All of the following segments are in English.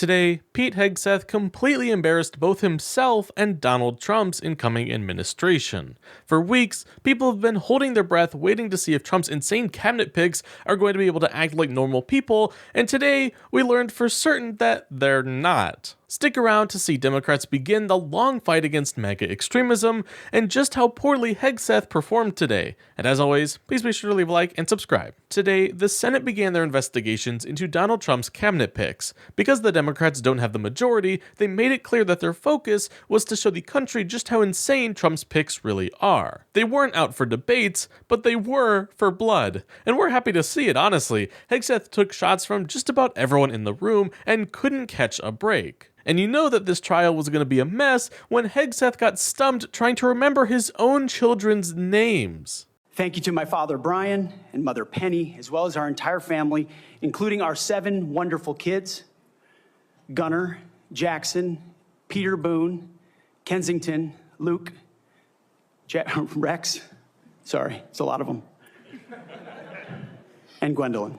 Today, Pete Hegseth completely embarrassed both himself and Donald Trump's incoming administration. For weeks, people have been holding their breath waiting to see if Trump's insane cabinet picks are going to be able to act like normal people, and today we learned for certain that they're not. Stick around to see Democrats begin the long fight against MAGA extremism and just how poorly Hegseth performed today. And as always, please be sure to leave a like and subscribe. Today, the Senate began their investigations into Donald Trump's cabinet picks. Because the Democrats don't have the majority, they made it clear that their focus was to show the country just how insane Trump's picks really are. They weren't out for debates, but they were for blood. And we're happy to see it, honestly. Hegseth took shots from just about everyone in the room and couldn't catch a break. And you know that this trial was going to be a mess when Hegseth got stumped trying to remember his own children's names. Thank you to my father, Brian, and mother, Penny, as well as our entire family, including our 7 wonderful kids, Gunnar, Jackson, Peter Boone, Kensington, Luke, Rex, sorry, it's a lot of them, and Gwendolyn.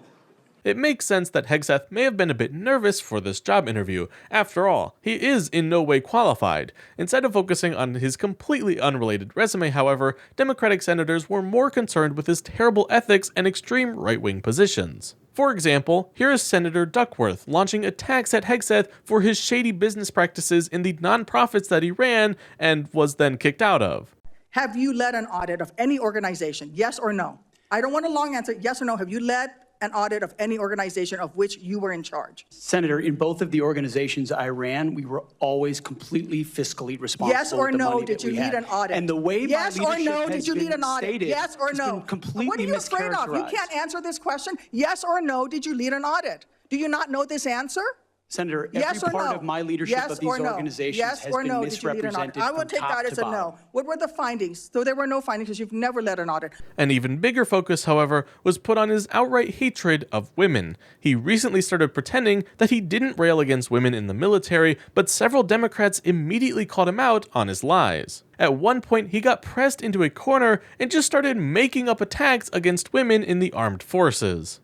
It makes sense that Hegseth may have been a bit nervous for this job interview. After all, he is in no way qualified. Instead of focusing on his completely unrelated resume, however, Democratic senators were more concerned with his terrible ethics and extreme right-wing positions. For example, here is Senator Duckworth launching attacks at Hegseth for his shady business practices in the nonprofits that he ran and was then kicked out of. Have you led an audit of any organization? Yes or no? I don't want a long answer. Yes or no? Have you led an audit of any organization of which you were in charge? Senator, in both of the organizations I ran, we were always completely fiscally responsible. Yes or with the no? money Did that you we lead had. an audit? And the way yes my or leadership no? has Did you lead an audit? stated Yes or has no? been completely What are you afraid of? You can't answer this question. Yes or no? Did you lead an audit? Do you not know this answer? Senator, every yes or part no? of my leadership yes of these organizations yes has or been no? Did you lead an audit? misrepresented I will from take top that as to a bottom. no. What were the findings? So there were no findings because you've never led an audit. An even bigger focus, however, was put on his outright hatred of women. He recently started pretending that he didn't rail against women in the military, but several Democrats immediately called him out on his lies. At one point, he got pressed into a corner and just started making up attacks against women in the armed forces.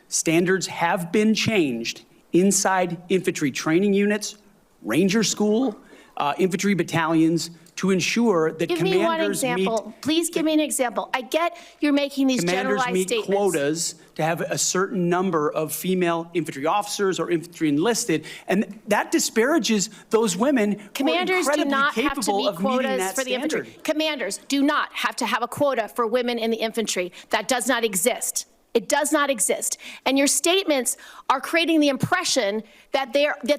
Standards have been changed inside infantry training units, ranger school, infantry battalions, to ensure that give me one example. Please give me an example. I get you're making these generalized meet statements. Quotas to have a certain number of female infantry officers or infantry enlisted, and that disparages those women Commanders who are do incredibly not have to capable meet of meeting quotas that for the standard. infantry. Commanders do not have to have a quota for women in the infantry. That does not exist. It does not exist. And your statements are creating the impression that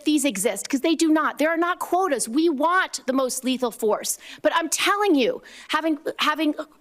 these exist, because they do not. There are not quotas. We want the most lethal force. But I'm telling you, having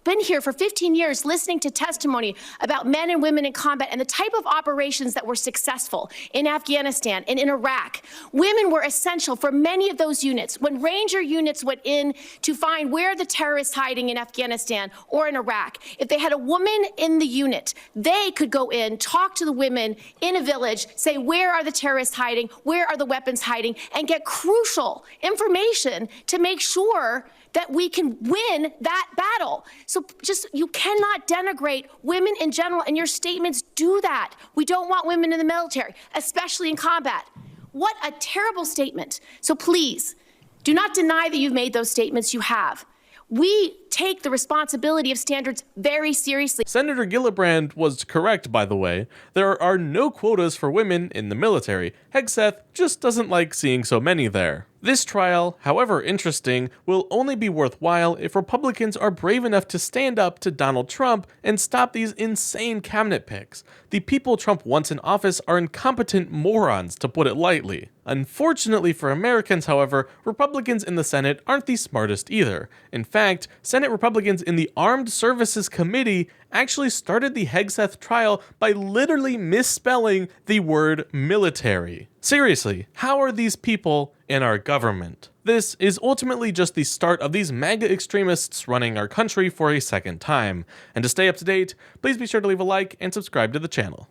been here for 15 years, listening to testimony about men and women in combat and the type of operations that were successful in Afghanistan and in Iraq, women were essential for many of those units. When Ranger units went in to find where the terrorists hiding in Afghanistan or in Iraq, if they had a woman in the unit, they could go in, talk to the women in a village, say, where are the terrorists hiding? Where are the weapons hiding? And get crucial information to make sure that we can win that battle. So you cannot denigrate women in general, and your statements do that. We don't want women in the military, especially in combat. What a terrible statement. So please, do not deny that you've made those statements. You have. We take the responsibility of standards very seriously. Senator Gillibrand was correct, by the way. There are no quotas for women in the military. Hegseth just doesn't like seeing so many there. This trial, however interesting, will only be worthwhile if Republicans are brave enough to stand up to Donald Trump and stop these insane cabinet picks. The people Trump wants in office are incompetent morons, to put it lightly. Unfortunately for Americans, however, Republicans in the Senate aren't the smartest either. In fact, Senate Republicans in the Armed Services Committee actually started the Hegseth trial by literally misspelling the word military. Seriously, how are these people in our government? This is ultimately just the start of these MAGA extremists running our country for a second time. And to stay up to date, please be sure to leave a like and subscribe to the channel.